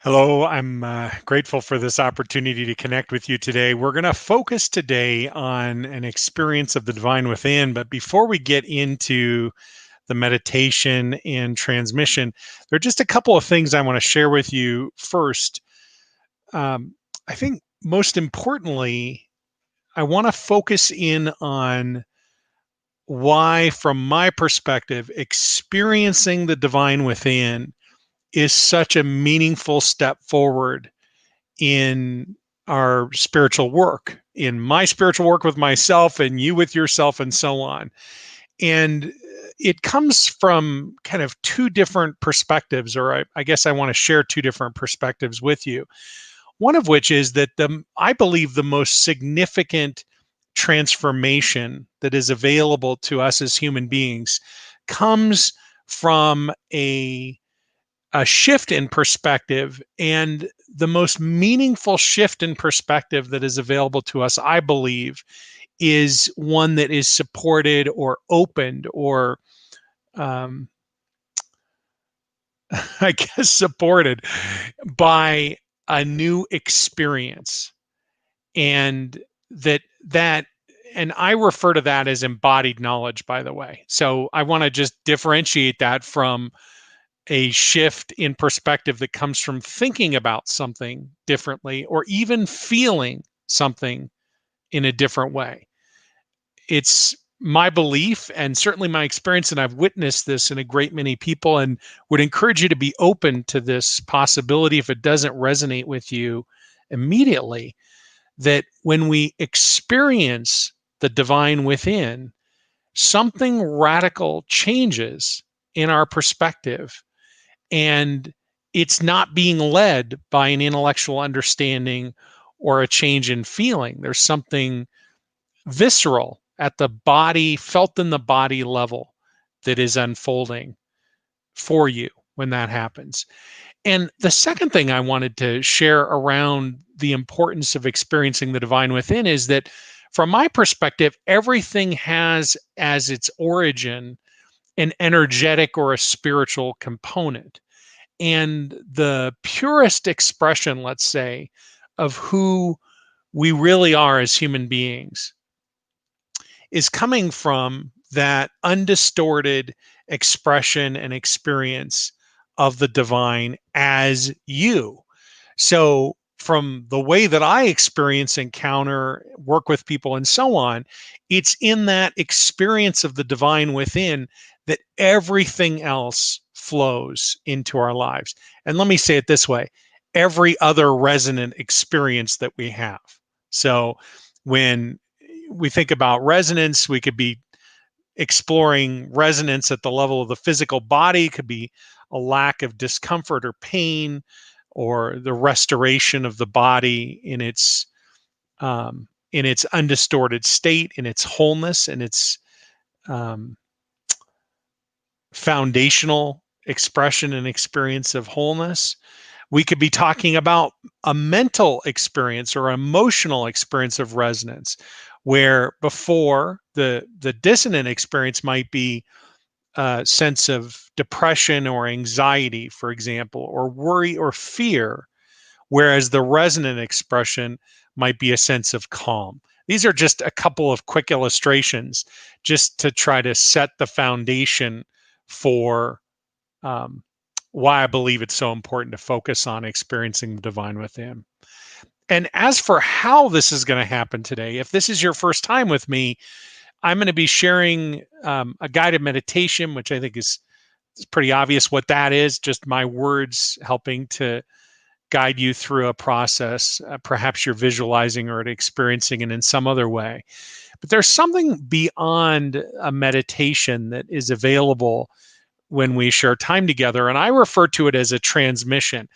Hello, I'm grateful for this opportunity to connect with you today. We're going to focus today on an experience of the divine within. But before we get into the meditation and transmission, there are just a couple of things I want to share with you first. I think most importantly, I want to focus in on why, from my perspective, experiencing the divine within is such a meaningful step forward in our spiritual work, in my spiritual work with myself and you with yourself, and so on. And it comes from kind of two different perspectives, or I guess I want to share two different perspectives with you. One of which is that I believe the most significant transformation that is available to us as human beings comes from a shift in perspective. And the most meaningful shift in perspective that is available to us, I believe, is one that is supported or opened or um, I guess supported by a new experience. And that and I refer to that as embodied knowledge, by the way. So I want to just differentiate that from a shift in perspective that comes from thinking about something differently or even feeling something in a different way. It's my belief and certainly my experience, and I've witnessed this in a great many people, and would encourage you to be open to this possibility if it doesn't resonate with you immediately, that when we experience the divine within, something radical changes in our perspective, and it's not being led by an intellectual understanding or a change in feeling. There's something visceral at the body, felt in the body level, that is unfolding for you when that happens. And the second thing I wanted to share around the importance of experiencing the divine within is that, from my perspective, everything has as its origin an energetic or a spiritual component. And the purest expression, let's say, of who we really are as human beings is coming from that undistorted expression and experience of the divine as you. So, from the way that I experience, encounter, work with people, and so on, it's in that experience of the divine within that everything else flows into our lives. And let me say it this way: every other resonant experience that we have. So, when we think about resonance, we could be exploring resonance at the level of the physical body, could be a lack of discomfort or pain, or the restoration of the body in its undistorted state, in its wholeness, in its um, foundational expression and experience of wholeness. We could be talking about a mental experience or emotional experience of resonance, where before the dissonant experience might be a sense of depression or anxiety, for example, or worry or fear, whereas the resonant expression might be a sense of calm. These are just a couple of quick illustrations just to try to set the foundation for um, why I believe it's so important to focus on experiencing the divine within. And as for how this is going to happen today, if this is your first time with me, I'm going to be sharing a guided meditation, which I think is it's pretty obvious what that is, just my words helping to guide you through a process. Perhaps you're visualizing or experiencing it in some other way. But there's something beyond a meditation that is available when we share time together. And I refer to it as a transmission.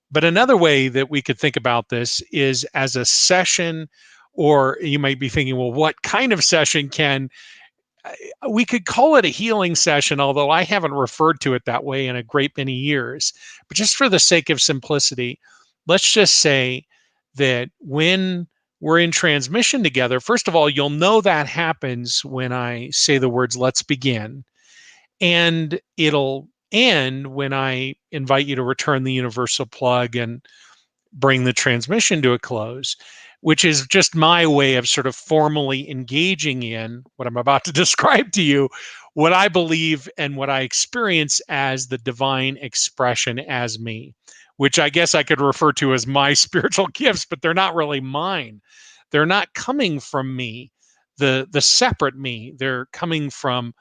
But another way that we could think about this is as a session, or you might be thinking, well, what kind of session can we could call it a healing session, although I haven't referred to it that way in a great many years. But just for the sake of simplicity, let's just say that when we're in transmission together, first of all, you'll know that happens when I say the words, let's begin. And it'll and when I invite you to return the universal plug and bring the transmission to a close, which is just my way of sort of formally engaging in what I'm about to describe to you, what I believe and what I experience as the divine expression as me, which I guess I could refer to as my spiritual gifts, but they're not really mine. They're not coming from me, the separate me. They're coming from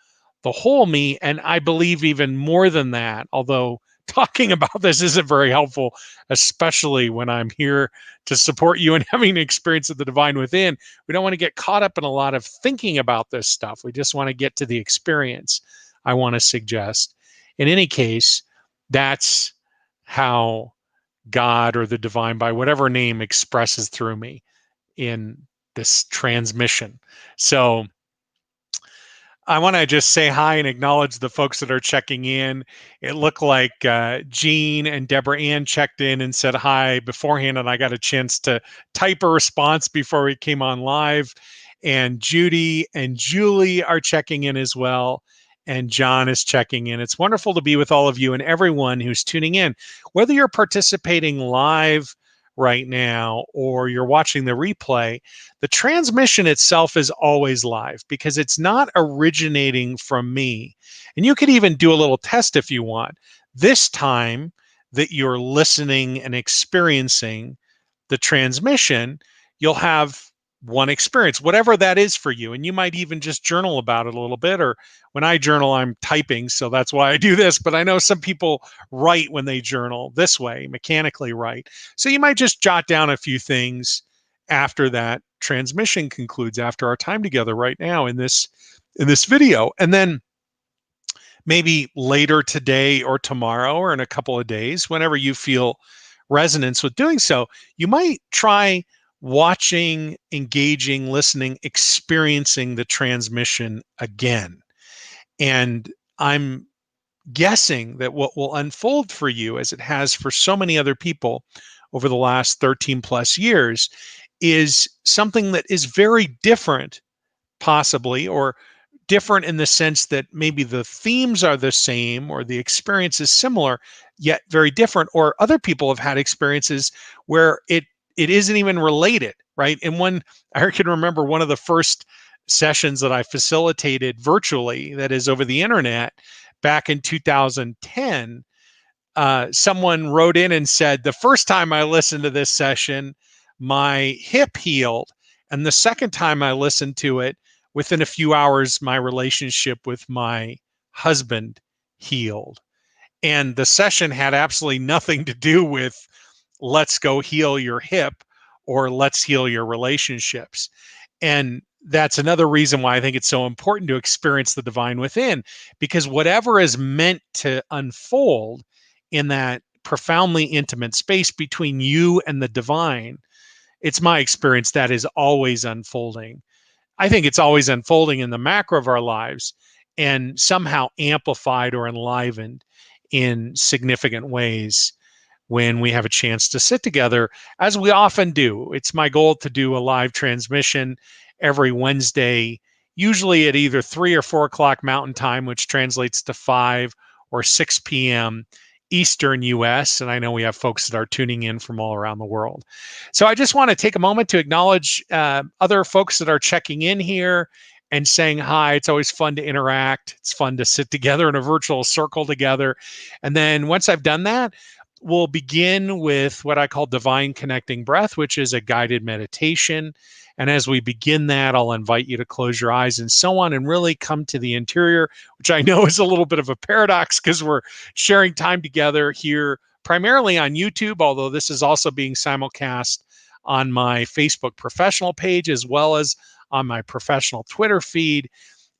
the whole me. And I believe even more than that, although talking about this isn't very helpful, especially when I'm here to support you in having an experience of the divine within. We don't want to get caught up in a lot of thinking about this stuff. We just want to get to the experience, I want to suggest. In any case, that's how God or the divine, by whatever name, expresses through me in this transmission. So I want to just say hi and acknowledge the folks that are checking in. It looked like Jean and Deborah Ann checked in and said hi beforehand, and I got a chance to type a response before we came on live. And Judy and Julie are checking in as well. And John is checking in. It's wonderful to be with all of you and everyone who's tuning in, whether you're participating live right now or you're watching the replay. The transmission itself is always live because it's not originating from me. And you could even do a little test if you want. This time that you're listening and experiencing the transmission, you'll have one experience, whatever that is for you. And you might even just journal about it a little bit. Or when I journal, I'm typing, so that's why I do this. But I know some people write when they journal this way, mechanically write. So you might just jot down a few things after that transmission concludes, after our time together right now in this video. And then maybe later today or tomorrow or in a couple of days, whenever you feel resonance with doing so, you might try watching, engaging, listening, experiencing the transmission again. And I'm guessing that what will unfold for you, as it has for so many other people over the last 13 plus years, is something that is very different, possibly, or different in the sense that maybe the themes are the same or the experience is similar, yet very different. Or other people have had experiences where it isn't even related, right? And I can remember one of the first sessions that I facilitated virtually, that is over the internet, back in 2010. Someone wrote in and said, the first time I listened to this session, my hip healed. And the second time I listened to it, within a few hours, my relationship with my husband healed. And the session had absolutely nothing to do with let's go heal your hip or let's heal your relationships. And that's another reason why I think it's so important to experience the divine within, because whatever is meant to unfold in that profoundly intimate space between you and the divine, it's my experience that is always unfolding. I think it's always unfolding in the macro of our lives and somehow amplified or enlivened in significant ways when we have a chance to sit together, as we often do. It's my goal to do a live transmission every Wednesday, usually at either 3 or 4 o'clock Mountain Time, which translates to 5 or 6 p.m. Eastern US. And I know we have folks that are tuning in from all around the world. So I just want to take a moment to acknowledge other folks that are checking in here and saying hi. It's always fun to interact. It's fun to sit together in a virtual circle together. And then once I've done that, we'll begin with what I call divine connecting breath, which is a guided meditation. And as we begin that, I'll invite you to close your eyes and so on and really come to the interior, which I know is a little bit of a paradox because we're sharing time together here primarily on YouTube, although this is also being simulcast on my Facebook professional page as well as on my professional Twitter feed.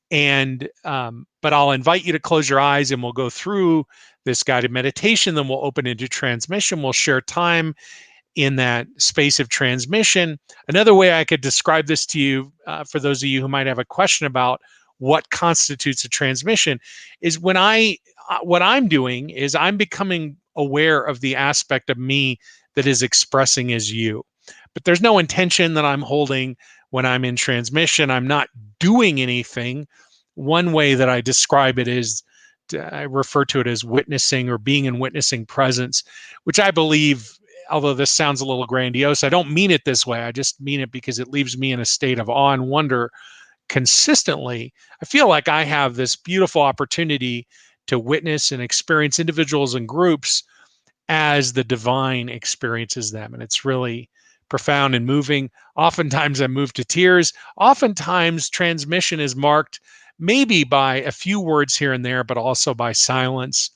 And but I'll invite you to close your eyes and we'll go through this guided meditation. Then we'll open into transmission. We'll share time in that space of transmission. Another way I could describe this to you, for those of you who might have a question about what constitutes a transmission, is when what I'm doing is I'm becoming aware of the aspect of me that is expressing as you. But there's no intention that I'm holding when I'm in transmission. I'm not doing anything. One way that I describe it is I refer to it as witnessing or being in witnessing presence, which I believe, although this sounds a little grandiose, I don't mean it this way. I just mean it because it leaves me in a state of awe and wonder consistently. I feel like I have this beautiful opportunity to witness and experience individuals and groups as the divine experiences them. And it's really profound and moving. Oftentimes I'm moved to tears. Oftentimes transmission is marked maybe by a few words here and there, but also by silence.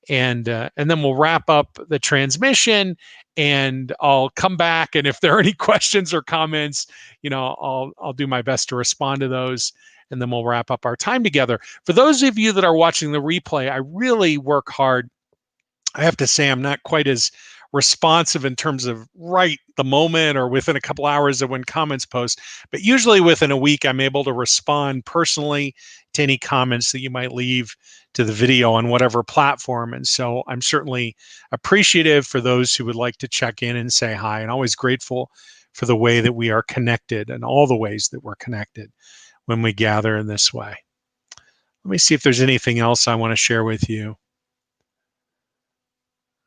And then we'll wrap up the transmission, and I'll come back. And if there are any questions or comments, I'll do my best to respond to those. And then we'll wrap up our time together. For those of you that are watching the replay, I really work hard. I have to say I'm not quite as responsive in terms of right the moment or within a couple hours of when comments post, but usually within a week I'm able to respond personally to any comments that you might leave to the video on whatever platform. And so I'm certainly appreciative for those who would like to check in and say hi, and always grateful for the way that we are connected and all the ways that we're connected when we gather in this way. Let me see if there's anything else I want to share with you.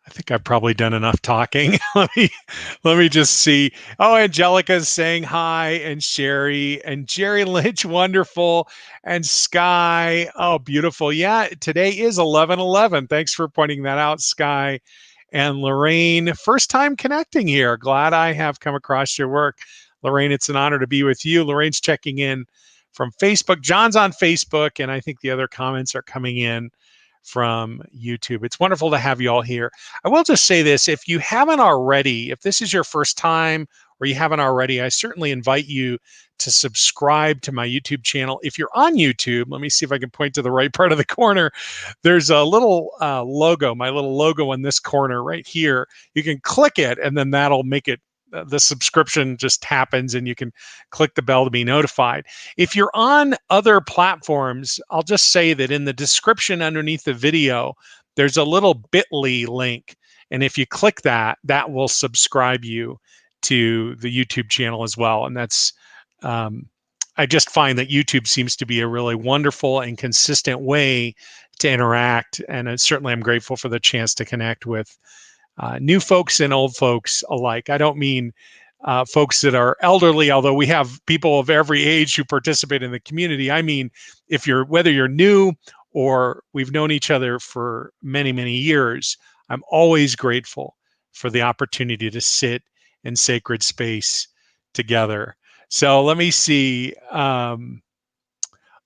I think I've probably done enough talking. let me just see. Oh, Angelica's saying hi, and Sherry and Jerry Lynch, wonderful, and Sky. Oh, beautiful. Yeah, today is 11/11. Thanks for pointing that out, Sky. And Lorraine, first time connecting here. Glad I have come across your work. Lorraine, it's an honor to be with you. Lorraine's checking in from Facebook. John's on Facebook, and I think the other comments are coming in from YouTube. It's wonderful to have you all here. I will just say this, if you haven't already, if this is your first time or you haven't already, I certainly invite you to subscribe to my YouTube channel. If you're on YouTube, let me see if I can point to the right part of the corner. There's a little logo, my little logo in this corner right here. You can click it, and then that'll make it the subscription just happens, and you can click the bell to be notified. If you're on other platforms, I'll just say that in the description underneath the video, there's a little bit.ly link. And if you click that, that will subscribe you to the YouTube channel as well. And that's, I just find that YouTube seems to be a really wonderful and consistent way to interact. And certainly I'm grateful for the chance to connect with new folks and old folks alike. I don't mean folks that are elderly, although we have people of every age who participate in the community. I mean, whether you're new or we've known each other for many, many years, I'm always grateful for the opportunity to sit in sacred space together. So let me see.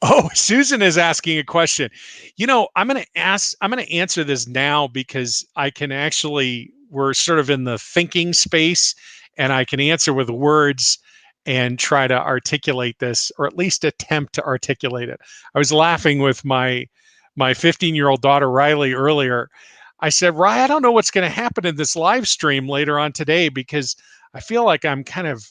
Oh, Susan is asking a question. I'm going to answer this now because we're sort of in the thinking space, and I can answer with words and try to articulate this, or at least attempt to articulate it. I was laughing with my 15-year-old daughter, Riley, earlier. I said, Riley, I don't know what's going to happen in this live stream later on today, because I feel like I'm kind of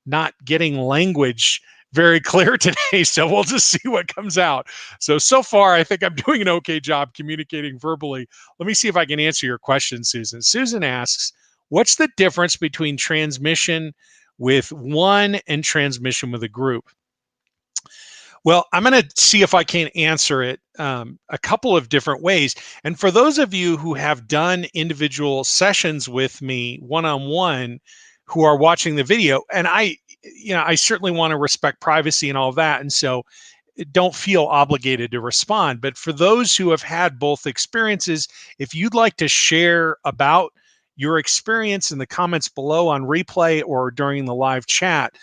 not getting language very clear today, so we'll just see what comes out. So far, I think I'm doing an okay job communicating verbally. Let me see if I can answer your question, Susan. Susan asks, what's the difference between transmission with one and transmission with a group? Well, I'm going to see if I can answer it a couple of different ways. And for those of you who have done individual sessions with me one-on-one, who are watching the video, and I certainly want to respect privacy and all of that, and so don't feel obligated to respond. But for those who have had both experiences, if you'd like to share about your experience in the comments below on replay or during the live chat,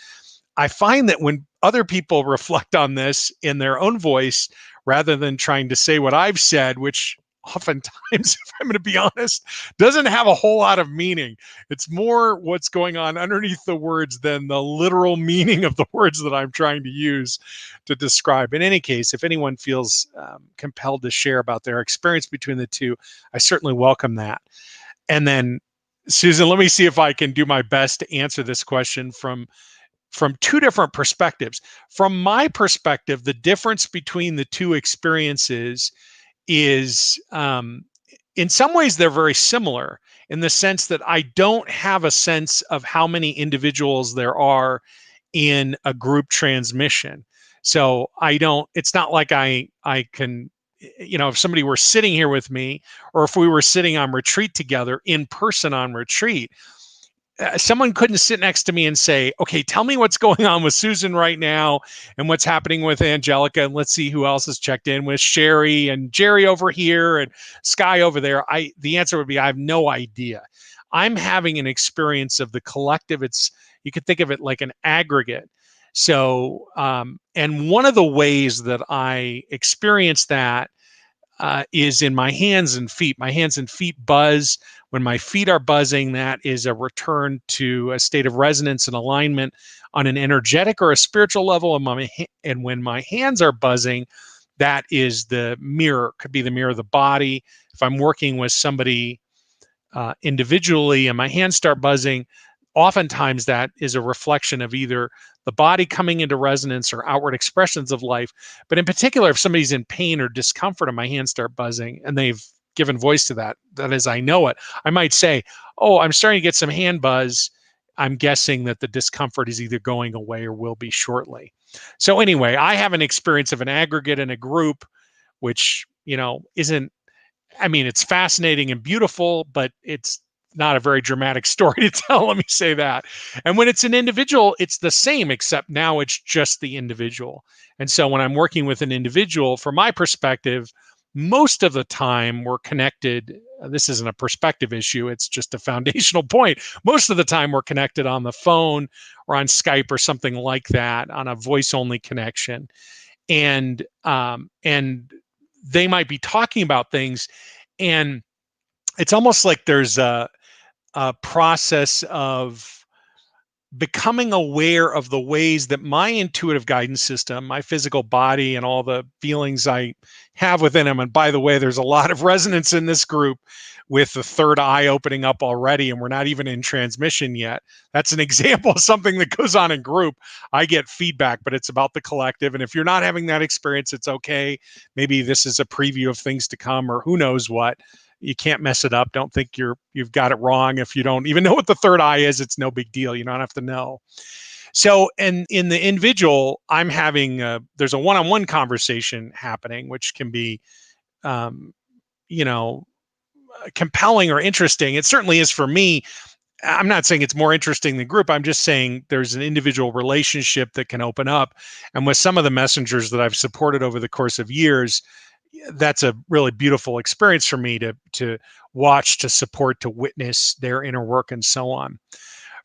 I find that when other people reflect on this in their own voice, rather than trying to say what I've said, which oftentimes, if I'm going to be honest, doesn't have a whole lot of meaning. It's more what's going on underneath the words than the literal meaning of the words that I'm trying to use to describe. In any case, if anyone feels compelled to share about their experience between the two, I certainly welcome that. And then, Susan, let me see if I can do my best to answer this question from two different perspectives. From my perspective, the difference between the two experiences is, in some ways, they're very similar in the sense that I don't have a sense of how many individuals there are in a group transmission. So it's not like I can if somebody were sitting here with me, or if we were sitting on retreat together in person on retreat, someone couldn't sit next to me and say, okay, tell me what's going on with Susan right now and what's happening with Angelica. And let's see who else has checked in with Sherry and Jerry over here and Sky over there. The answer would be, I have no idea. I'm having an experience of the collective. You could think of it like an aggregate. So, and one of the ways that I experience that is in my hands and feet. My hands and feet buzz. When my feet are buzzing, that is a return to a state of resonance and alignment on an energetic or a spiritual level. And when my hands are buzzing, that is the mirror. Could be the mirror of the body. If I'm working with somebody individually and my hands start buzzing, oftentimes that is a reflection of either the body coming into resonance or outward expressions of life. But in particular, if somebody's in pain or discomfort and my hands start buzzing and they've given voice to that, that is, I know it, I might say, oh, I'm starting to get some hand buzz. I'm guessing that the discomfort is either going away or will be shortly. So anyway, I have an experience of an aggregate and a group, which, isn't, it's fascinating and beautiful, but it's not a very dramatic story to tell. Let me say that. And when it's an individual, it's the same, except now it's just the individual. And so when I'm working with an individual, from my perspective, most of the time we're connected. This isn't a perspective issue. It's just a foundational point. Most of the time we're connected on the phone or on Skype or something like that, on a voice only connection. And they might be talking about things, and it's almost like there's a process of becoming aware of the ways that my intuitive guidance system, my physical body, and all the feelings I have within them. And by the way, there's a lot of resonance in this group with the third eye opening up already, and we're not even in transmission yet. That's an example of something that goes on in group. I get feedback, but it's about the collective. And if you're not having that experience, it's okay. Maybe this is a preview of things to come, or who knows what. You can't mess it up. Don't think you've got it wrong. If you don't even know what the third eye is, it's no big deal. You don't have to know. So, and in the individual, I'm having there's a one-on-one conversation happening, which can be, compelling or interesting. It certainly is for me. I'm not saying it's more interesting than group. I'm just saying there's an individual relationship that can open up. And with some of the messengers that I've supported over the course of years, that's a really beautiful experience for me to watch, to support, to witness their inner work and so on.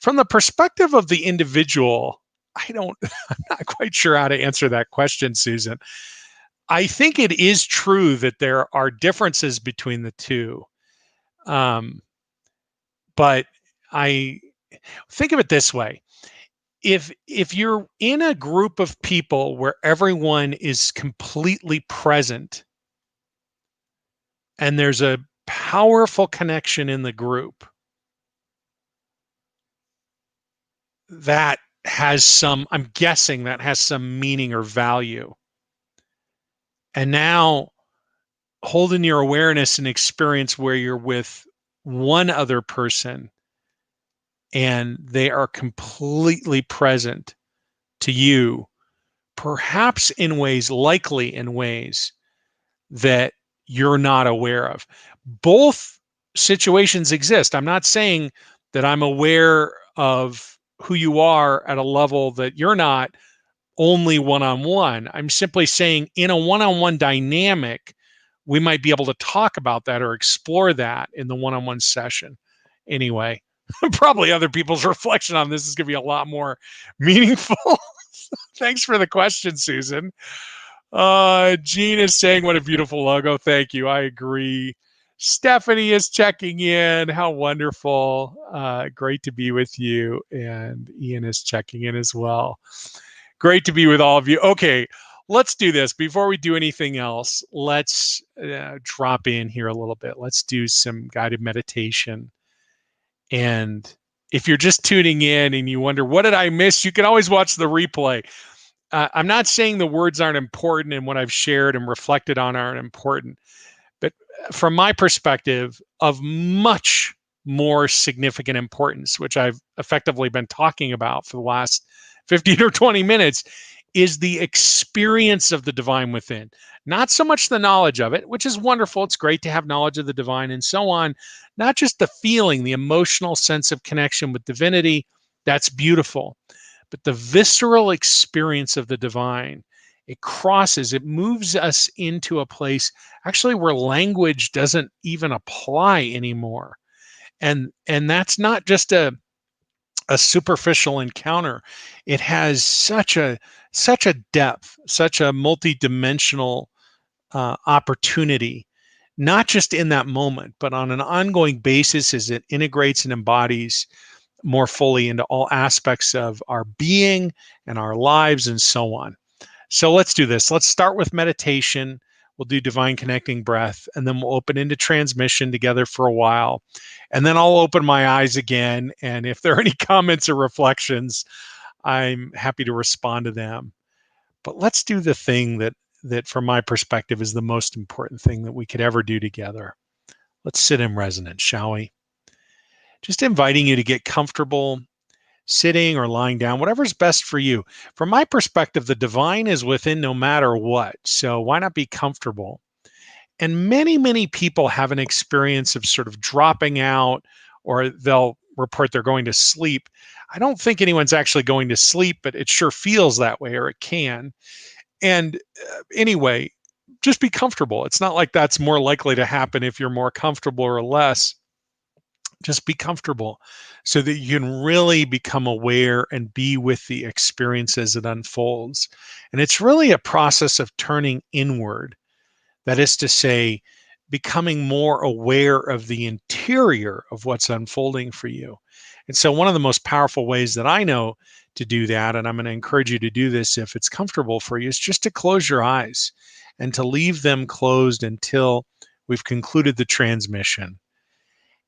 From the perspective of the individual, I'm not quite sure how to answer that question, Susan. I think it is true that there are differences between the two. But I think of it this way. If you're in a group of people where everyone is completely present, and there's a powerful connection in the group, I'm guessing that has some meaning or value. And now hold in your awareness and experience where you're with one other person and they are completely present to you, perhaps likely in ways that you're not aware of. Both situations exist. I'm not saying that I'm aware of who you are at a level that you're not only one-on-one. I'm simply saying in a one-on-one dynamic, we might be able to talk about that or explore that in the one-on-one session. Anyway, probably other people's reflection on this is going to be a lot more meaningful. Thanks for the question, Susan. Jean is saying, what a beautiful logo. Thank you. I agree. Stephanie is checking in. How wonderful. Great to be with you. And Ian is checking in as well. Great to be with all of you. Okay, let's do this. Before we do anything else, let's drop in here a little bit. Let's do some guided meditation. And if you're just tuning in and you wonder, what did I miss? You can always watch the replay. I'm not saying the words aren't important and what I've shared and reflected on aren't important, but from my perspective, of much more significant importance, which I've effectively been talking about for the last 15 or 20 minutes, is the experience of the divine within, not so much the knowledge of it, which is wonderful. It's great to have knowledge of the divine and so on, not just the feeling, the emotional sense of connection with divinity. That's beautiful. But the visceral experience of the divine, it moves us into a place actually where language doesn't even apply anymore. And that's not just a superficial encounter. It has such a depth, such a multidimensional opportunity, not just in that moment, but on an ongoing basis as it integrates and embodies more fully into all aspects of our being and our lives and so on. So let's do this. Let's start with meditation. We'll do divine connecting breath, and then we'll open into transmission together for a while. And then I'll open my eyes again. And if there are any comments or reflections, I'm happy to respond to them. But let's do the thing that from my perspective is the most important thing that we could ever do together. Let's sit in resonance, shall we? Just inviting you to get comfortable sitting or lying down, whatever's best for you. From my perspective, the divine is within no matter what. So why not be comfortable? And many people have an experience of sort of dropping out, or they'll report they're going to sleep. I don't think anyone's actually going to sleep, but it sure feels that way, or it can. And anyway, just be comfortable. It's not like that's more likely to happen if you're more comfortable or less. Just be comfortable so that you can really become aware and be with the experience as it unfolds. And it's really a process of turning inward. That is to say, becoming more aware of the interior of what's unfolding for you. And so, one of the most powerful ways that I know to do that, and I'm going to encourage you to do this if it's comfortable for you, is just to close your eyes and to leave them closed until we've concluded the transmission.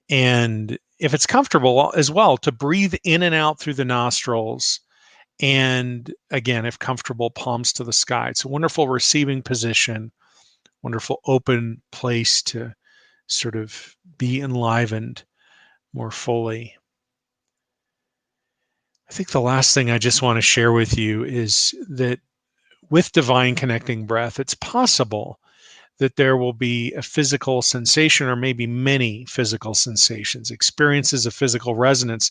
And if it's comfortable as well, to breathe in and out through the nostrils. And again, if comfortable, palms to the sky. It's a wonderful receiving position, wonderful open place to sort of be enlivened more fully. I think the last thing I just want to share with you is that with divine connecting breath, it's possible that there will be a physical sensation, or maybe many physical sensations, experiences of physical resonance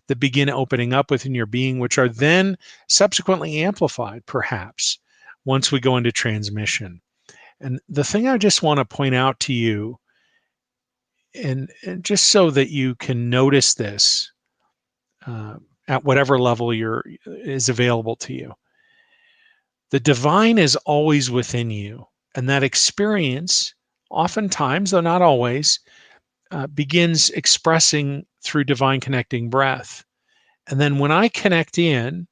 that begin opening up within your being, which are then subsequently amplified, perhaps, once we go into transmission. And the thing I just want to point out to you, and just so that you can notice this at whatever level is available to you, the divine is always within you. And that experience, oftentimes, though not always, begins expressing through divine connecting breath. And then when I connect in,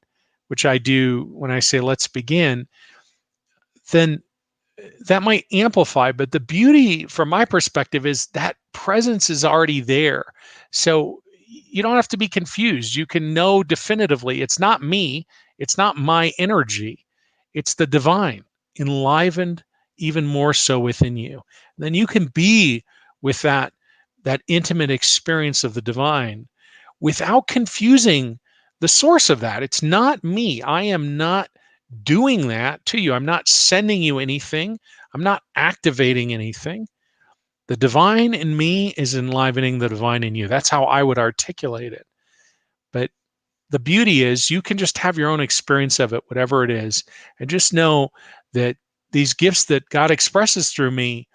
which I do when I say, let's begin, then that might amplify. But the beauty from my perspective is that presence is already there. So you don't have to be confused. You can know definitively it's not me, it's not my energy, it's the divine enlivened even more so within you. Then you can be with that intimate experience of the divine without confusing the source of that. It's not me. I am not doing that to you. I'm not sending you anything. I'm not activating anything. The divine in me is enlivening the divine in you. That's how I would articulate it. But the beauty is you can just have your own experience of it, whatever it is, and just know that these gifts that God expresses through me,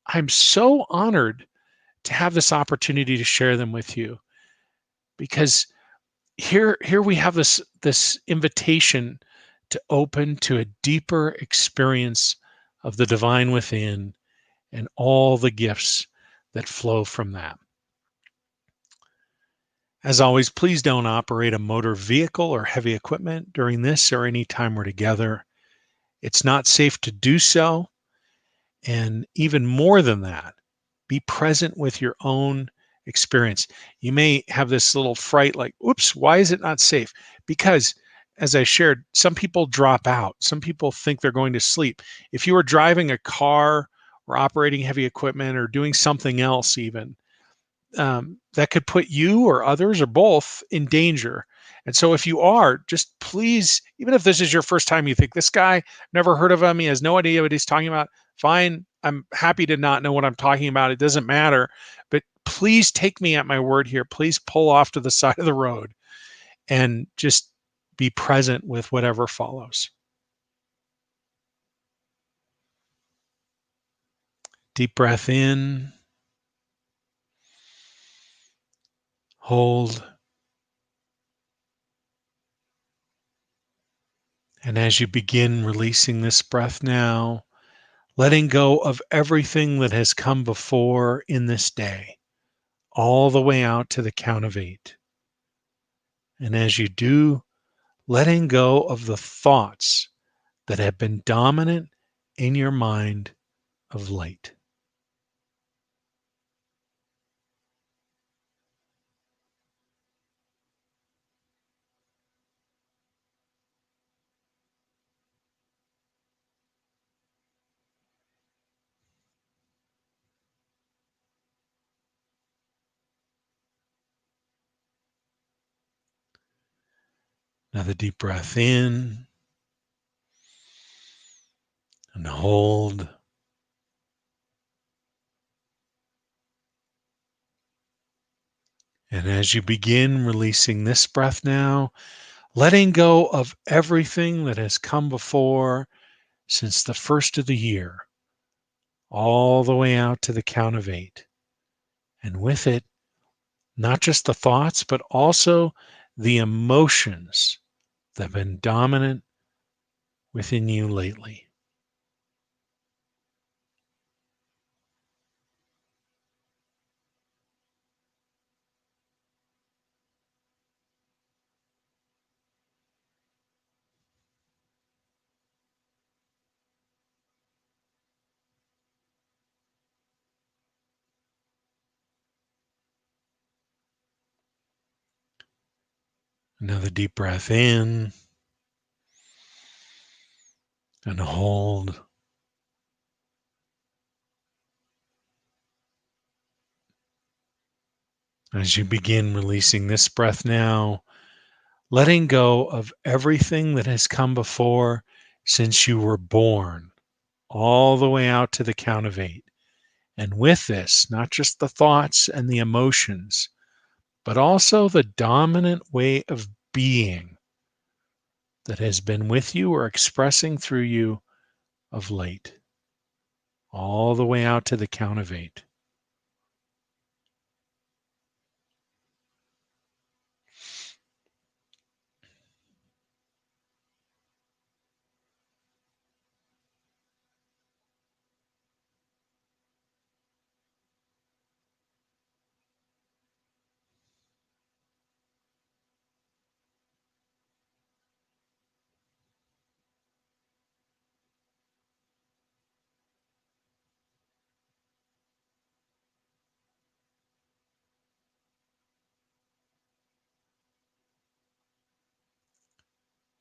I'm so honored to have this opportunity to share them with you, because here we have this invitation to open to a deeper experience of the divine within and all the gifts that flow from that. As always, please don't operate a motor vehicle or heavy equipment during this or any time we're together. It's not safe to do so. And even more than that, be present with your own experience. You may have this little fright like, oops, why is it not safe? Because, as I shared, some people drop out. Some people think they're going to sleep. If you are driving a car or operating heavy equipment or doing something else even, that could put you or others or both in danger. And so if you are, just please, even if this is your first time, you think this guy, never heard of him, he has no idea what he's talking about. Fine. I'm happy to not know what I'm talking about. It doesn't matter. But please take me at my word here. Please pull off to the side of the road and just be present with whatever follows. Deep breath in, hold. And as you begin releasing this breath now, letting go of everything that has come before in this day, all the way out to the count of 8. And as you do, letting go of the thoughts that have been dominant in your mind of late. Another deep breath in and hold. And as you begin releasing this breath now, letting go of everything that has come before since the first of the year, all the way out to the count of 8. And with it, not just the thoughts, but also the emotions that have been dominant within you lately. Another deep breath in and hold. As you begin releasing this breath now, letting go of everything that has come before since you were born, all the way out to the count of 8. And with this, not just the thoughts and the emotions, but also the dominant way of being that has been with you or expressing through you of late, all the way out to the count of 8.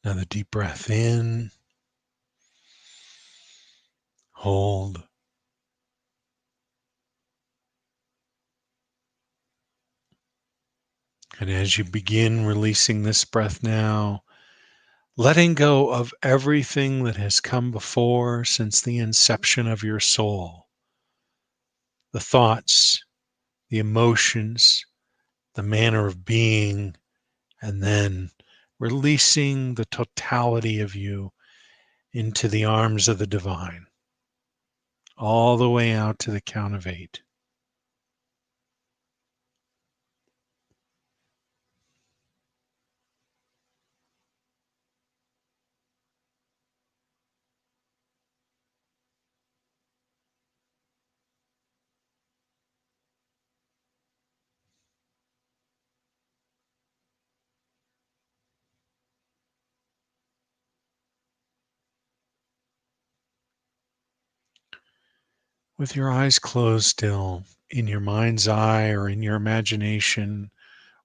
Another deep breath in, hold. And as you begin releasing this breath now, letting go of everything that has come before since the inception of your soul, the thoughts, the emotions, the manner of being, and then releasing the totality of you into the arms of the divine, all the way out to the count of 8. With your eyes closed still, in your mind's eye or in your imagination,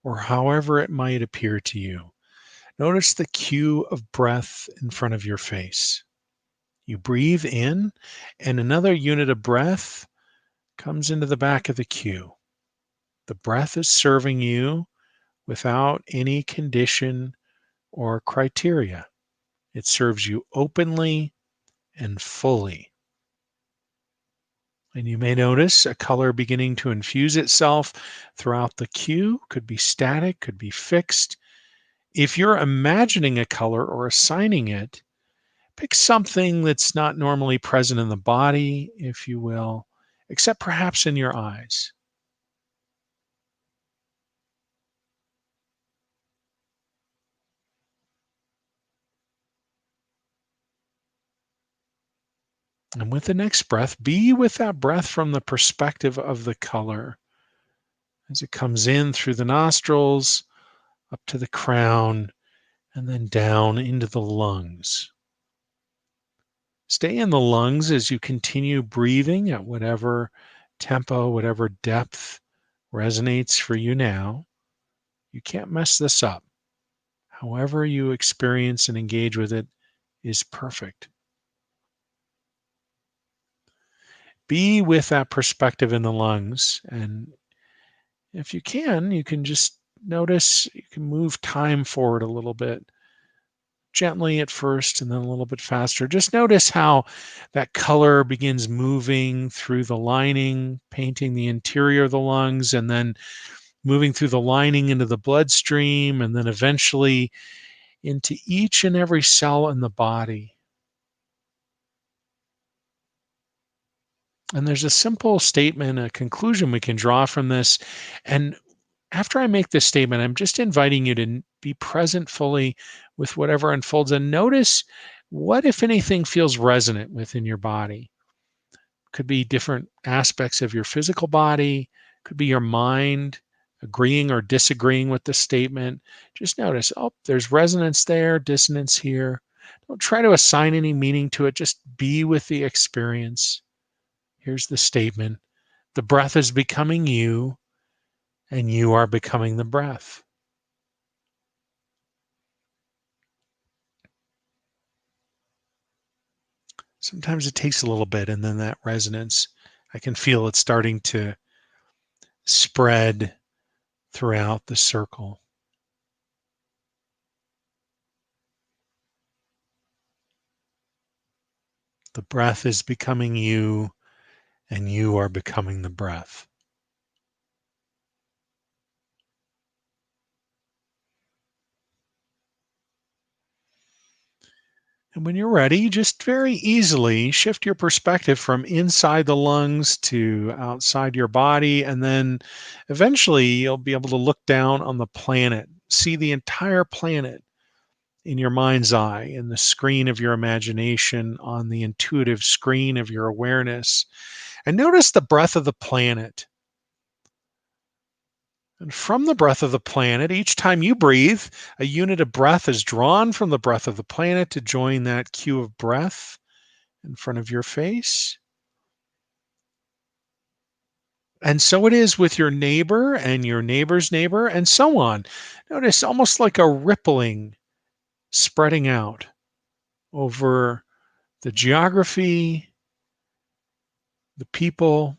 or however it might appear to you, notice the cue of breath in front of your face. You breathe in, and another unit of breath comes into the back of the cue. The breath is serving you without any condition or criteria. It serves you openly and fully. And you may notice a color beginning to infuse itself throughout the cue. Could be static, could be fixed. If you're imagining a color or assigning it, pick something that's not normally present in the body, if you will, except perhaps in your eyes. And with the next breath, be with that breath from the perspective of the color as it comes in through the nostrils, up to the crown, and then down into the lungs. Stay in the lungs as you continue breathing at whatever tempo, whatever depth resonates for you now. You can't mess this up. However you experience and engage with it is perfect. Be with that perspective in the lungs. And if you can just notice, you can move time forward a little bit, gently at first and then a little bit faster. Just notice how that color begins moving through the lining, painting the interior of the lungs, and then moving through the lining into the bloodstream, and then eventually into each and every cell in the body. And there's a simple statement, a conclusion we can draw from this. And after I make this statement, I'm just inviting you to be present fully with whatever unfolds and notice what, if anything, feels resonant within your body. Could be different aspects of your physical body, could be your mind agreeing or disagreeing with the statement. Just notice, oh, there's resonance there, dissonance here. Don't try to assign any meaning to it, just be with the experience. Here's the statement: the breath is becoming you, and you are becoming the breath. Sometimes it takes a little bit, and then that resonance, I can feel it starting to spread throughout the circle. The breath is becoming you, and you are becoming the breath. And when you're ready, just very easily shift your perspective from inside the lungs to outside your body. And then eventually you'll be able to look down on the planet, see the entire planet in your mind's eye, in the screen of your imagination, on the intuitive screen of your awareness. And notice the breath of the planet. And from the breath of the planet, each time you breathe, a unit of breath is drawn from the breath of the planet to join that cue of breath in front of your face. And so it is with your neighbor and your neighbor's neighbor, and so on. Notice almost like a rippling spreading out over the geography, the people,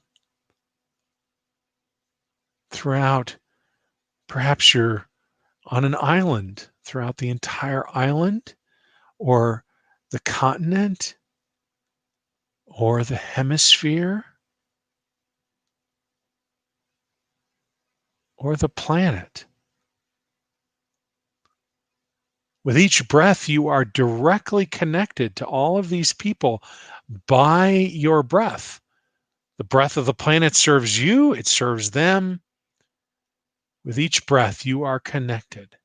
throughout. Perhaps you're on an island, throughout the entire island, or the continent, or the hemisphere, or the planet. With each breath, you are directly connected to all of these people by your breath. The breath of the planet serves you, it serves them. With each breath, you are connected.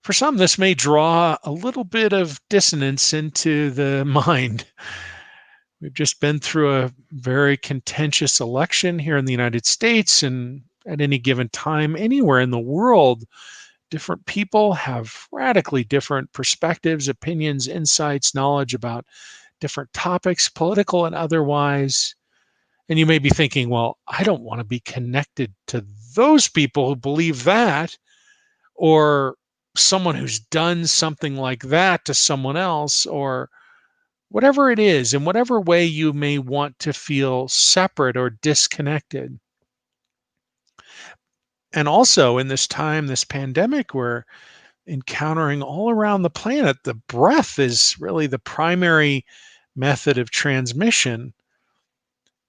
For some, this may draw a little bit of dissonance into the mind. We've just been through a very contentious election here in the United States, and at any given time, anywhere in the world, different people have radically different perspectives, opinions, insights, knowledge about different topics, political and otherwise. And you may be thinking, well, I don't want to be connected to those people who believe that, or someone who's done something like that to someone else, or whatever it is, in whatever way you may want to feel separate or disconnected. And also in this time, this pandemic, we're encountering all around the planet, the breath is really the primary method of transmission,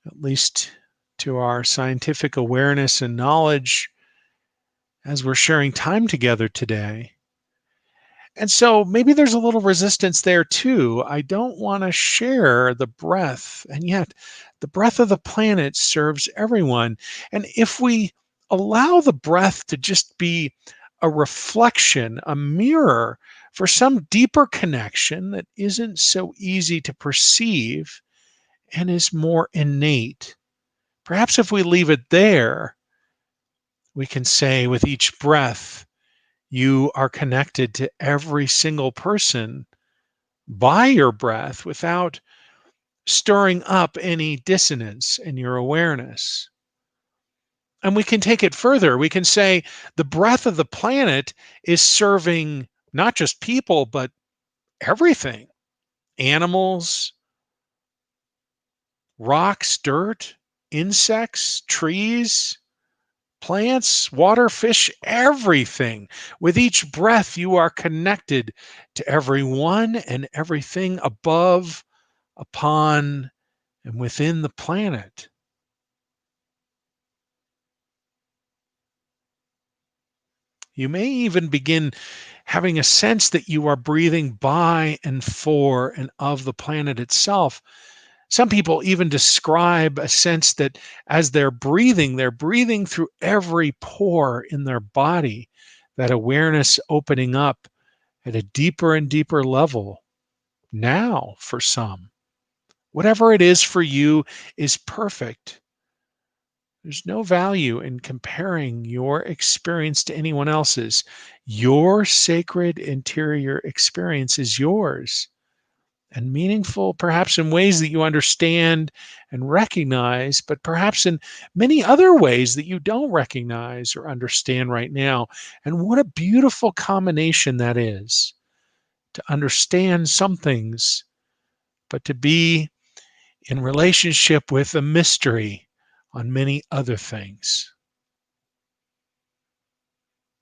at least to our scientific awareness and knowledge as we're sharing time together today. And so maybe there's a little resistance there too. I don't want to share the breath, and yet the breath of the planet serves everyone. And if we allow the breath to just be a reflection, a mirror for some deeper connection that isn't so easy to perceive and is more innate, perhaps if we leave it there, we can say with each breath, you are connected to every single person by your breath without stirring up any dissonance in your awareness. And we can take it further. We can say the breath of the planet is serving not just people, but everything: animals, rocks, dirt, insects, trees, plants, water, fish, everything. With each breath, you are connected to everyone and everything above, upon, and within the planet. You may even begin having a sense that you are breathing by and for and of the planet itself. Some people even describe a sense that as they're breathing through every pore in their body, that awareness opening up at a deeper and deeper level now for some. Whatever it is for you is perfect. There's no value in comparing your experience to anyone else's. Your sacred interior experience is yours and meaningful, perhaps in ways that you understand and recognize, but perhaps in many other ways that you don't recognize or understand right now. And what a beautiful combination that is, to understand some things, but to be in relationship with a mystery on many other things.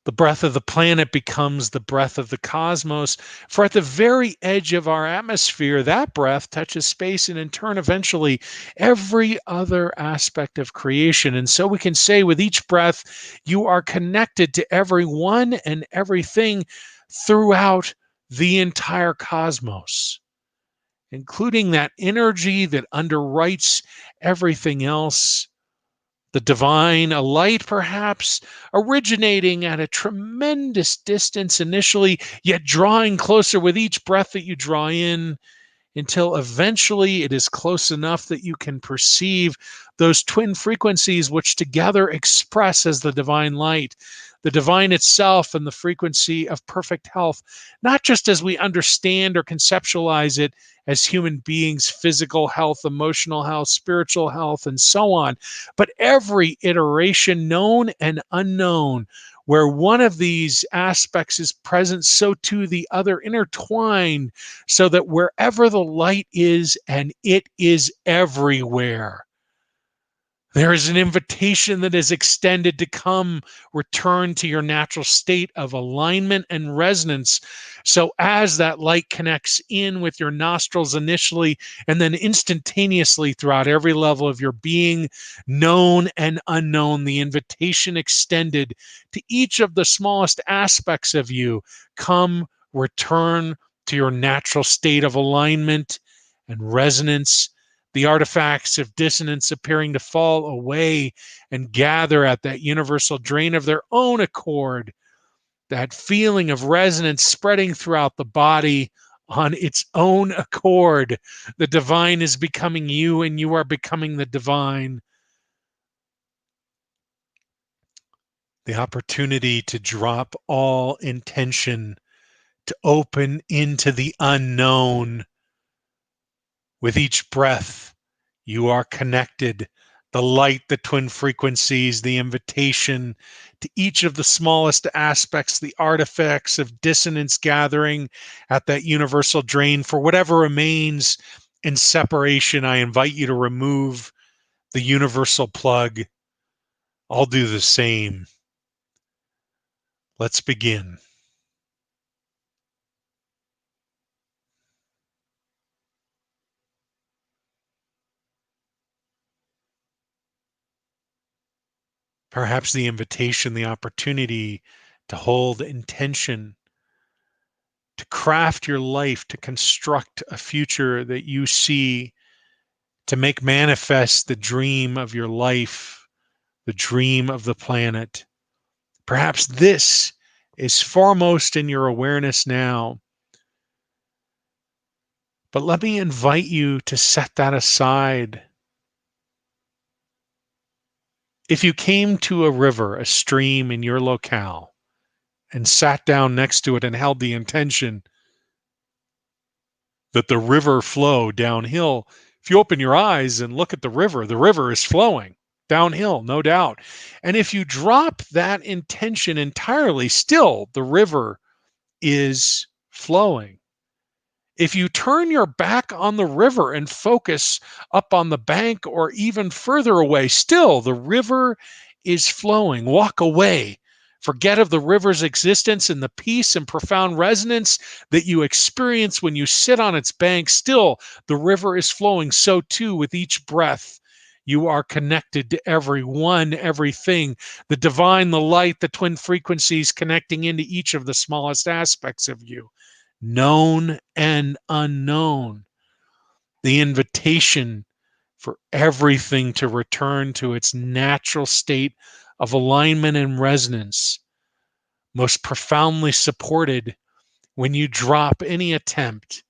The breath of the planet becomes the breath of the cosmos, for at the very edge of our atmosphere, that breath touches space and in turn, eventually, every other aspect of creation. And so we can say with each breath, you are connected to everyone and everything throughout the entire cosmos, including that energy that underwrites everything else, the divine, a light perhaps originating at a tremendous distance initially, yet drawing closer with each breath that you draw in, until eventually it is close enough that you can perceive those twin frequencies which together express as the divine light, the divine itself, and the frequency of perfect health, not just as we understand or conceptualize it as human beings: physical health, emotional health, spiritual health, and so on, but every iteration, known and unknown, where one of these aspects is present, so too the other, intertwined, so that wherever the light is, and it is everywhere, there is an invitation that is extended to come, return to your natural state of alignment and resonance. So, as that light connects in with your nostrils initially, and then instantaneously throughout every level of your being, known and unknown, the invitation extended to each of the smallest aspects of you: come, return to your natural state of alignment and resonance, the artifacts of dissonance appearing to fall away and gather at that universal drain of their own accord, that feeling of resonance spreading throughout the body on its own accord. The divine is becoming you, and you are becoming the divine. The opportunity to drop all intention, to open into the unknown. With each breath, you are connected. The light, the twin frequencies, the invitation to each of the smallest aspects, the artifacts of dissonance gathering at that universal drain. For whatever remains in separation, I invite you to remove the universal plug. I'll do the same. Let's begin. Perhaps the invitation, the opportunity to hold intention, to craft your life, to construct a future that you see, to make manifest the dream of your life, the dream of the planet. Perhaps this is foremost in your awareness now. But let me invite you to set that aside. If you came to a river, a stream in your locale, and sat down next to it and held the intention that the river flow downhill, if you open your eyes and look at the river is flowing downhill, no doubt. And if you drop that intention entirely, still the river is flowing. If you turn your back on the river and focus up on the bank or even further away, still the river is flowing. Walk away. Forget of the river's existence and the peace and profound resonance that you experience when you sit on its bank. Still, the river is flowing. So too with each breath. You are connected to everyone, everything, the divine, the light, the twin frequencies connecting into each of the smallest aspects of you, known and unknown. The invitation for everything to return to its natural state of alignment and resonance, most profoundly supported when you drop any attempt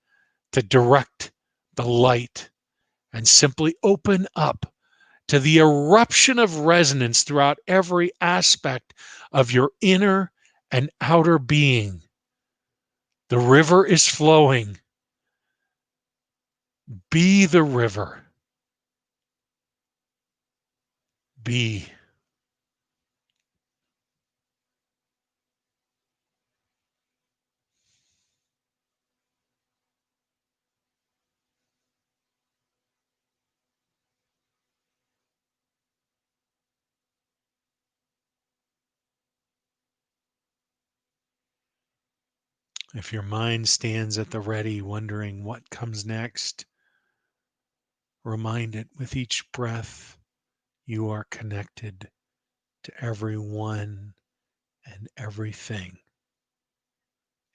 to direct the light and simply open up to the eruption of resonance throughout every aspect of your inner and outer being. The river is flowing. Be the river. Be. If your mind stands at the ready, wondering what comes next, remind it with each breath you are connected to everyone and everything,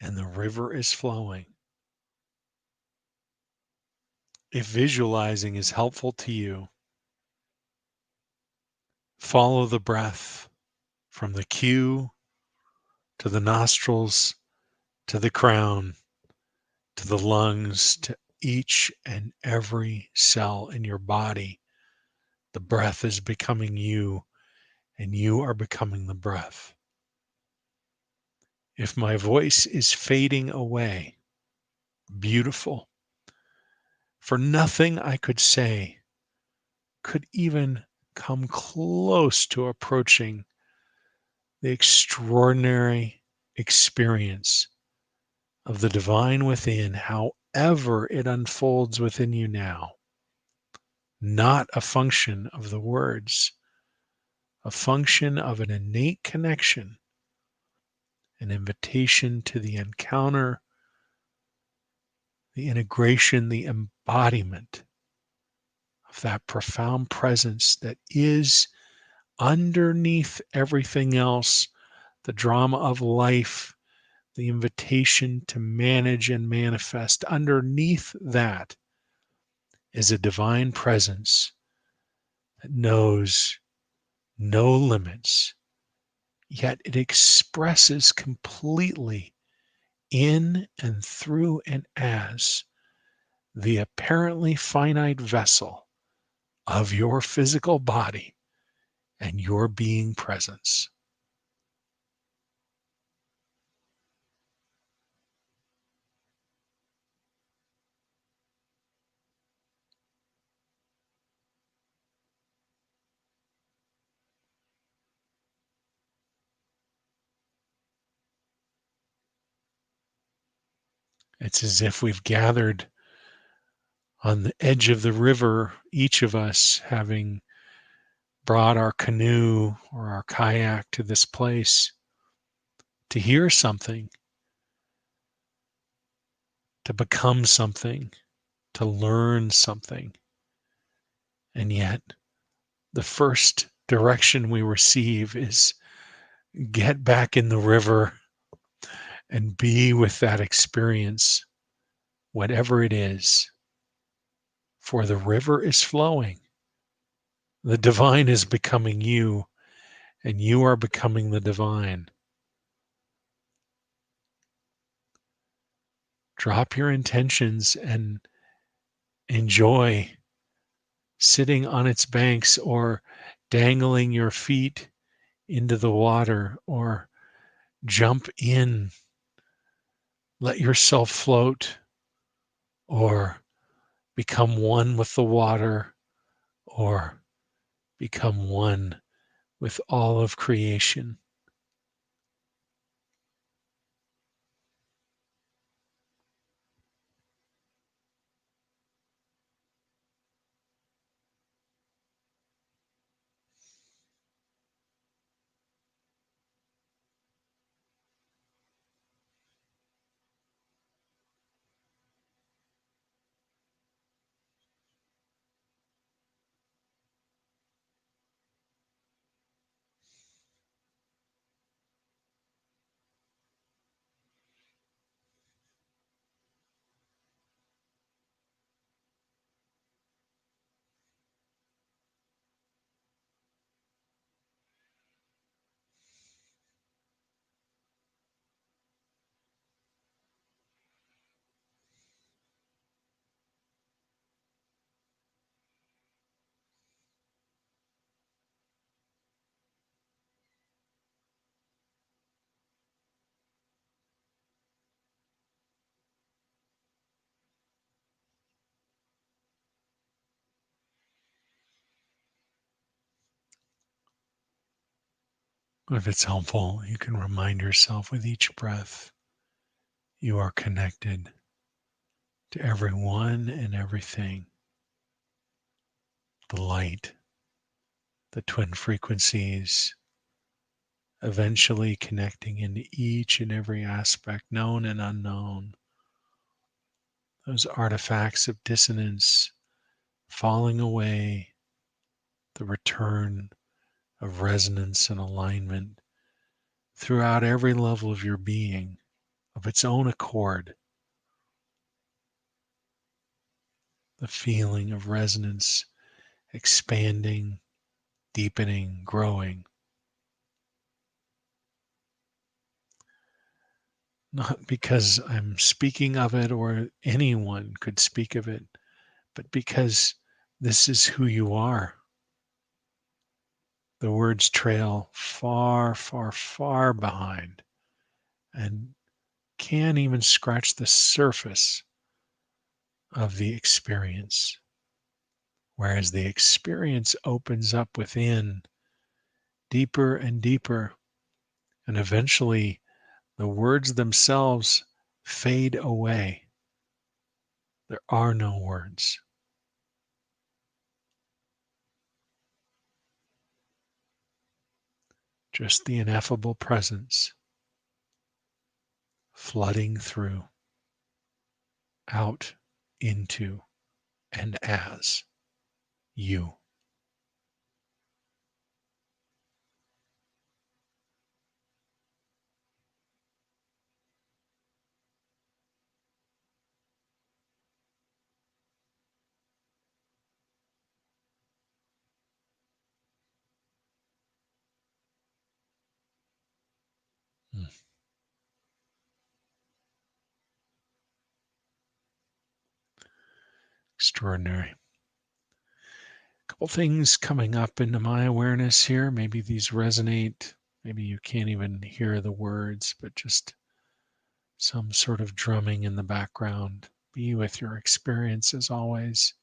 and the river is flowing. If visualizing is helpful to you, follow the breath from the cue to the nostrils to the crown to the lungs to each and every cell in your body. The breath is becoming you, and you are becoming the breath. If my voice is fading away, beautiful, for nothing I could say could even come close to approaching the extraordinary experience of the divine within, however it unfolds within you now. Not a function of the words, a function of an innate connection, an invitation to the encounter, the integration, the embodiment of that profound presence that is underneath everything else, the drama of life, the invitation to manage and manifest. Underneath that is a divine presence that knows no limits, yet it expresses completely in and through and as the apparently finite vessel of your physical body and your being presence. It's as if we've gathered on the edge of the river, each of us having brought our canoe or our kayak to this place to hear something, to become something, to learn something. And yet, the first direction we receive is get back in the river and be with that experience, whatever it is. For the river is flowing. The divine is becoming you, and you are becoming the divine. Drop your intentions and enjoy sitting on its banks or dangling your feet into the water or jump in, let yourself float or become one with the water or become one with all of creation. If it's helpful, you can remind yourself with each breath you are connected to everyone and everything. The light, the twin frequencies, eventually connecting into each and every aspect, known and unknown. Those artifacts of dissonance falling away, the return of resonance and alignment throughout every level of your being of its own accord. The feeling of resonance expanding, deepening, growing. Not because I'm speaking of it or anyone could speak of it, but because this is who you are. The words trail far, far, far behind and can't even scratch the surface of the experience. Whereas the experience opens up within deeper and deeper, and eventually the words themselves fade away. There are no words. Just the ineffable presence flooding through, out, into, and as you. Hmm. Extraordinary. A couple things coming up into my awareness here. Maybe these resonate. Maybe you can't even hear the words, but just some sort of drumming in the background. Be with your experience as always.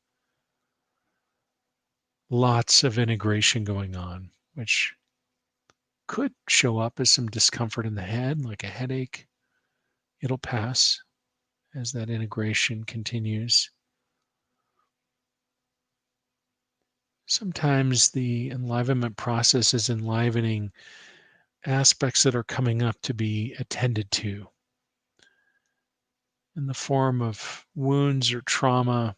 Lots of integration going on, which could show up as some discomfort in the head, like a headache. It'll pass as that integration continues. Sometimes the enlivenment process is enlivening aspects that are coming up to be attended to in the form of wounds or trauma.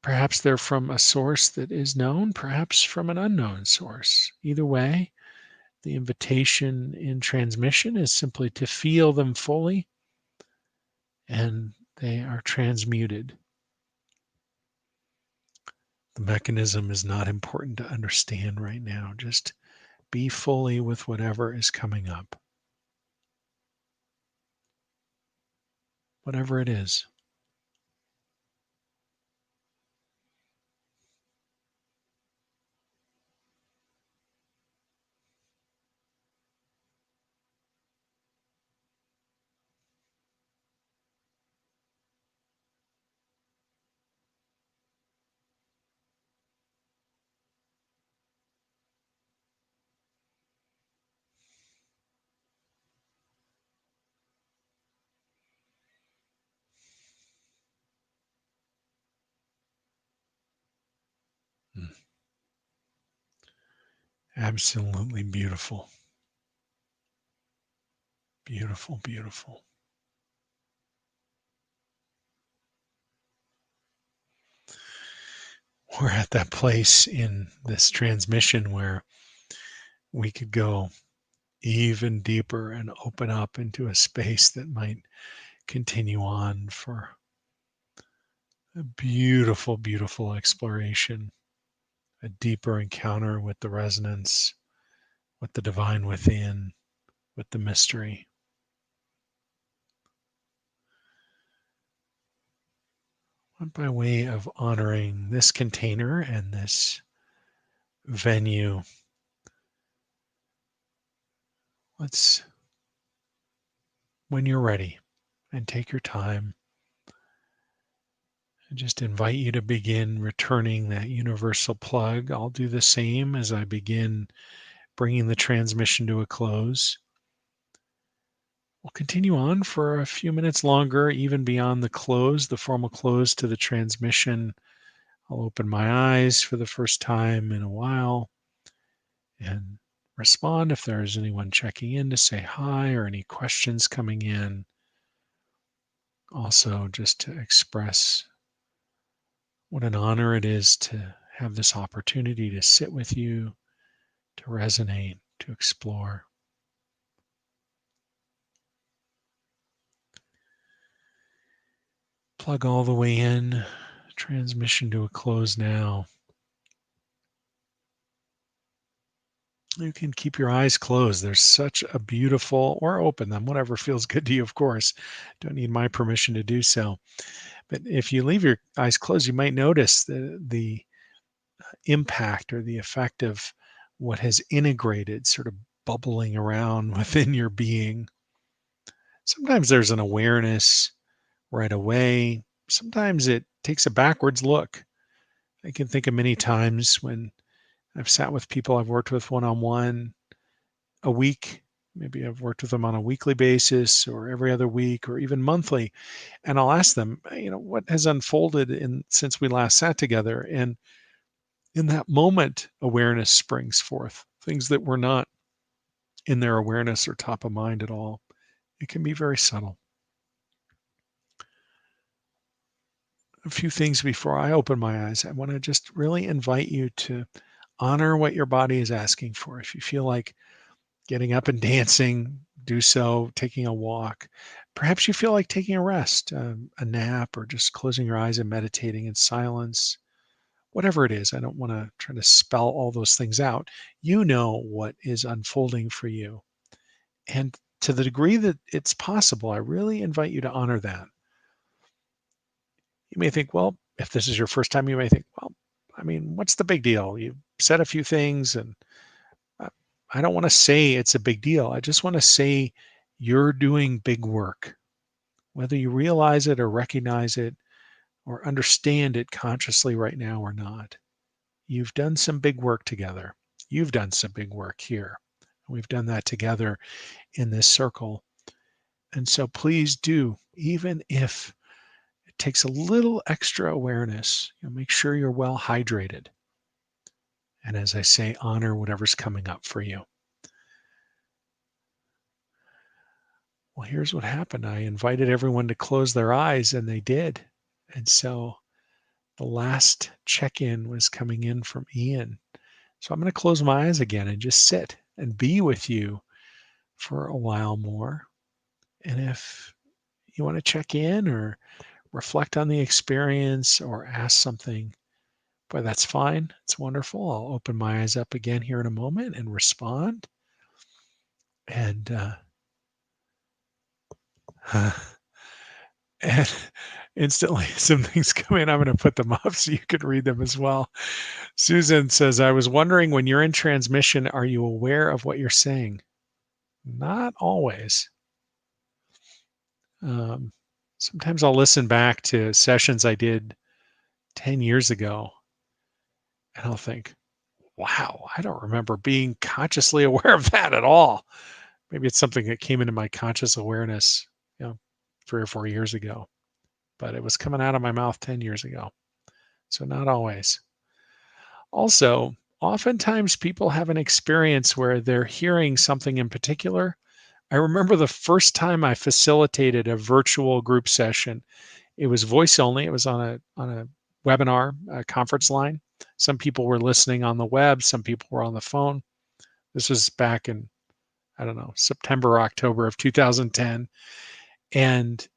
Perhaps they're from a source that is known, perhaps from an unknown source. Either way, the invitation in transmission is simply to feel them fully, and they are transmuted. The mechanism is not important to understand right now. Just be fully with whatever is coming up, whatever it is. Mm. Absolutely beautiful. Beautiful, beautiful. We're at that place in this transmission where we could go even deeper and open up into a space that might continue on for a beautiful, beautiful exploration, a deeper encounter with the resonance, with the divine within, with the mystery. And by way of honoring this container and this venue, let's, when you're ready, and take your time, I just invite you to begin returning that universal plug. I'll do the same as I begin bringing the transmission to a close. We'll continue on for a few minutes longer, even beyond the close, the formal close to the transmission. I'll open my eyes for the first time in a while and respond if there's anyone checking in to say hi or any questions coming in. Also, just to express what an honor it is to have this opportunity to sit with you, to resonate, to explore. Plug all the way in, transmission to a close now. You can keep your eyes closed. There's such a beautiful, or open them, whatever feels good to you, of course. Don't need my permission to do so. But if you leave your eyes closed, you might notice the impact or the effect of what has integrated, sort of bubbling around within your being. Sometimes there's an awareness right away. Sometimes it takes a backwards look. I can think of many times when I've sat with people I've worked with one-on-one a week. Maybe I've worked with them on a weekly basis or every other week or even monthly. And I'll ask them, what has unfolded since we last sat together? And in that moment, awareness springs forth, things that were not in their awareness or top of mind at all. It can be very subtle. A few things before I open my eyes. I want to just really invite you to honor what your body is asking for. If you feel like getting up and dancing, do so, taking a walk. Perhaps you feel like taking a rest, a nap, or just closing your eyes and meditating in silence. Whatever it is, I don't want to try to spell all those things out. You know what is unfolding for you. And to the degree that it's possible, I really invite you to honor that. You may think, well, if this is your first time, you may think, well, I mean, what's the big deal? You said a few things, and uh, I don't want to say it's a big deal. I just want to say you're doing big work, whether you realize it or recognize it or understand it consciously right now or not. You've done some big work together. You've done some big work here. We've done that together in this circle. And so please do, even if it takes a little extra awareness, make sure you're well hydrated. And as I say, honor whatever's coming up for you. Well, here's what happened. I invited everyone to close their eyes, and they did. And so the last check-in was coming in from Ian. So I'm going to close my eyes again and just sit and be with you for a while more. And if you want to check in or reflect on the experience or ask something, boy, that's fine. It's wonderful. I'll open my eyes up again here in a moment and respond. And and instantly some things come in. I'm going to put them up so you can read them as well. Susan says, I was wondering, when you're in transmission, are you aware of what you're saying? Not always. Um, Sometimes I'll listen back to sessions I did 10 years ago and I'll think, wow, I don't remember being consciously aware of that at all. Maybe it's something that came into my conscious awareness, 3 or 4 years ago, but it was coming out of my mouth 10 years ago. So not always. Also, oftentimes people have an experience where they're hearing something in particular. I remember the first time I facilitated a virtual group session. It was voice only. It was on a webinar, a conference line. Some people were listening on the web, some people were on the phone. This was back in, I don't know, September, October of 2010. And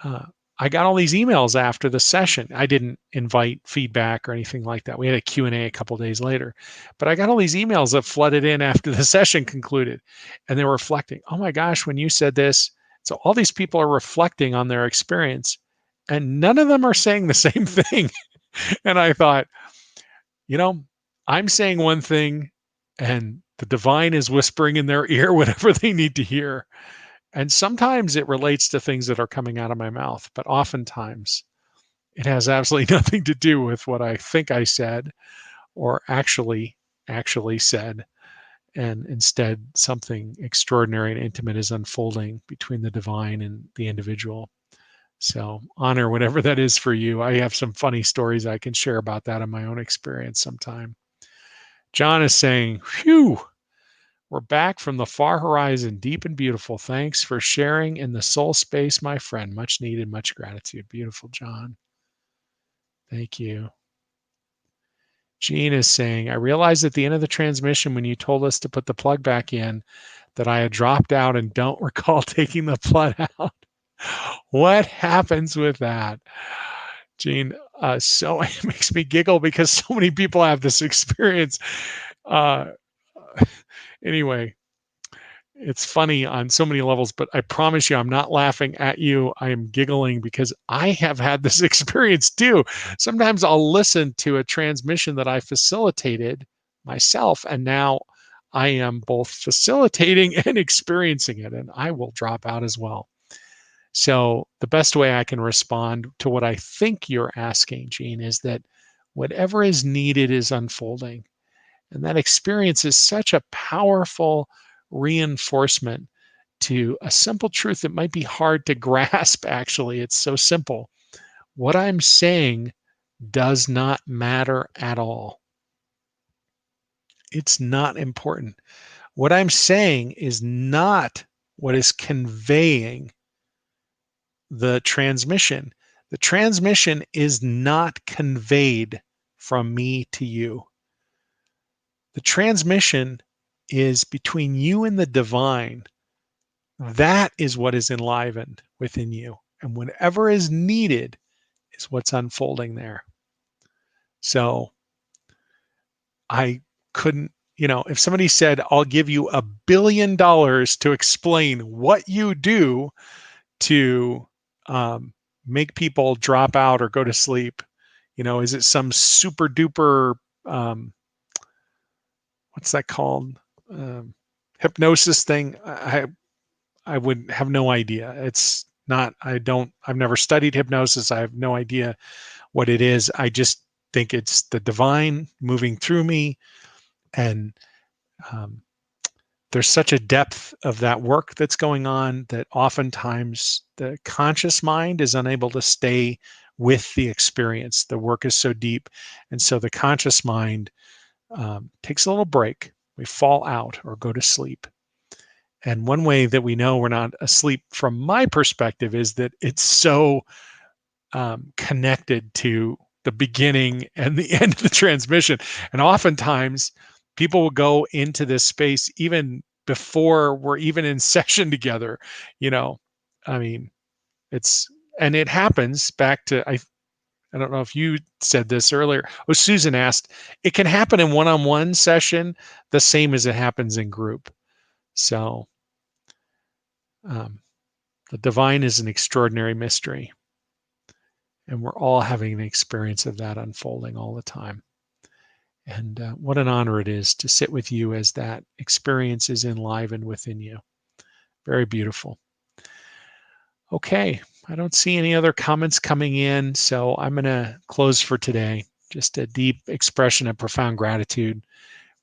uh, I got all these emails after the session. I didn't invite feedback or anything like that. We had a Q&A a couple days later. But I got all these emails that flooded in after the session concluded. And they were reflecting, oh my gosh, when you said this. So all these people are reflecting on their experience, and none of them are saying the same thing. And I thought, you know, I'm saying one thing, and the divine is whispering in their ear whatever they need to hear. And sometimes it relates to things that are coming out of my mouth, but oftentimes it has absolutely nothing to do with what I think I said or actually said. And instead, something extraordinary and intimate is unfolding between the divine and the individual. So honor whatever that is for you. I have some funny stories I can share about that in my own experience sometime. John is saying, phew, we're back from the far horizon, deep and beautiful. Thanks for sharing in the soul space, my friend. Much needed, much gratitude. Beautiful, John. Thank you. Jean is saying, I realized at the end of the transmission when you told us to put the plug back in that I had dropped out and don't recall taking the plug out. What happens with that? Jean, so it makes me giggle because so many people have this experience. Uh, anyway, it's funny on so many levels, but I promise you, I'm not laughing at you. I am giggling because I have had this experience too. Sometimes I'll listen to a transmission that I facilitated myself, and now I am both facilitating and experiencing it, and I will drop out as well. So, the best way I can respond to what I think you're asking, Gene, is that whatever is needed is unfolding. And that experience is such a powerful reinforcement to a simple truth that might be hard to grasp, actually. It's so simple. What I'm saying does not matter at all. It's not important. What I'm saying is not what is conveying the transmission. The transmission is not conveyed from me to you. The transmission is between you and the divine. That is what is enlivened within you. And whatever is needed is what's unfolding there. So I couldn't, if somebody said, I'll give you $1 billion to explain what you do to make people drop out or go to sleep, is it some super duper, what's that called? Hypnosis thing? I would have no idea. It's not, I've never studied hypnosis. I have no idea what it is. I just think it's the divine moving through me. And um, there's such a depth of that work that's going on that oftentimes the conscious mind is unable to stay with the experience. The work is so deep. And so the conscious mind takes a little break. We fall out or go to sleep. And one way that we know we're not asleep from my perspective is that it's so connected to the beginning and the end of the transmission. And oftentimes people will go into this space even before we're even in session together. You know, I mean, it's, and it happens back to, I don't know if you said this earlier. Oh, Susan asked, it can happen in one-on-one session the same as it happens in group. So um, the divine is an extraordinary mystery, and we're all having an experience of that unfolding all the time. And what an honor it is to sit with you as that experience is enlivened within you. Very beautiful. Okay, I don't see any other comments coming in, so I'm going to close for today. Just a deep expression of profound gratitude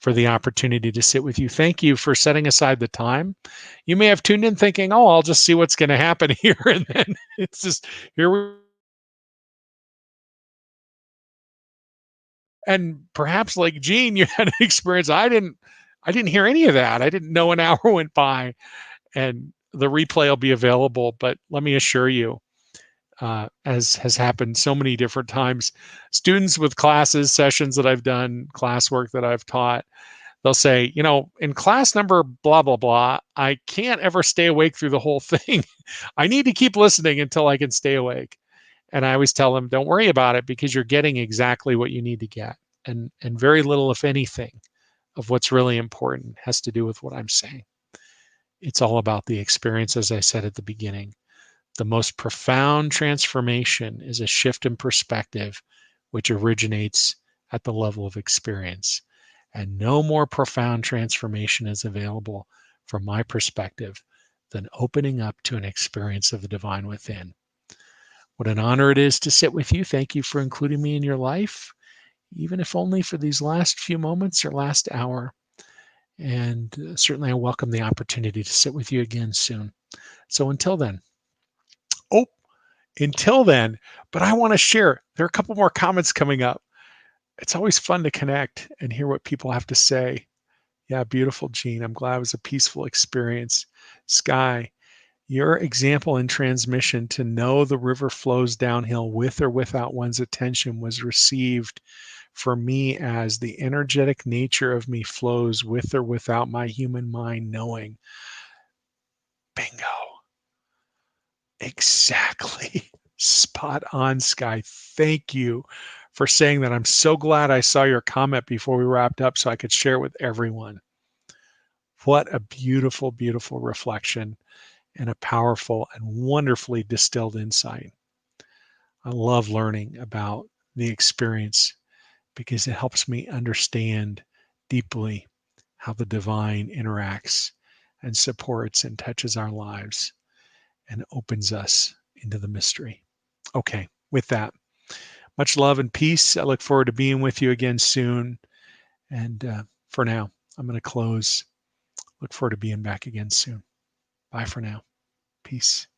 for the opportunity to sit with you. Thank you for setting aside the time. You may have tuned in thinking, oh, I'll just see what's going to happen here. And then it's just, here we, and perhaps like Gene, you had an experience. I didn't hear any of that. I didn't know an hour went by, and the replay will be available. But let me assure you, as has happened so many different times, students with classes, sessions that I've done, classwork that I've taught, they'll say, in class number blah, blah, blah, I can't ever stay awake through the whole thing. I need to keep listening until I can stay awake. And I always tell them, don't worry about it, because you're getting exactly what you need to get. And very little, if anything, of what's really important has to do with what I'm saying. It's all about the experience, as I said at the beginning. The most profound transformation is a shift in perspective, which originates at the level of experience. And no more profound transformation is available from my perspective than opening up to an experience of the divine within. What an honor it is to sit with you. Thank you for including me in your life, even if only for these last few moments or last hour. And certainly I welcome the opportunity to sit with you again soon. So until then, oh, until then, but I want to share, there are a couple more comments coming up. It's always fun to connect and hear what people have to say. Yeah, beautiful, Gene. I'm glad it was a peaceful experience. Sky, your example in transmission to know the river flows downhill with or without one's attention was received for me as the energetic nature of me flows with or without my human mind knowing. Bingo. Exactly. Spot on, Sky. Thank you for saying that. I'm so glad I saw your comment before we wrapped up so I could share it with everyone. What a beautiful, beautiful reflection and a powerful and wonderfully distilled insight. I love learning about the experience because it helps me understand deeply how the divine interacts and supports and touches our lives and opens us into the mystery. Okay, with that, much love and peace. I look forward to being with you again soon. And for now, I'm going to close. Look forward to being back again soon. Bye for now. Peace.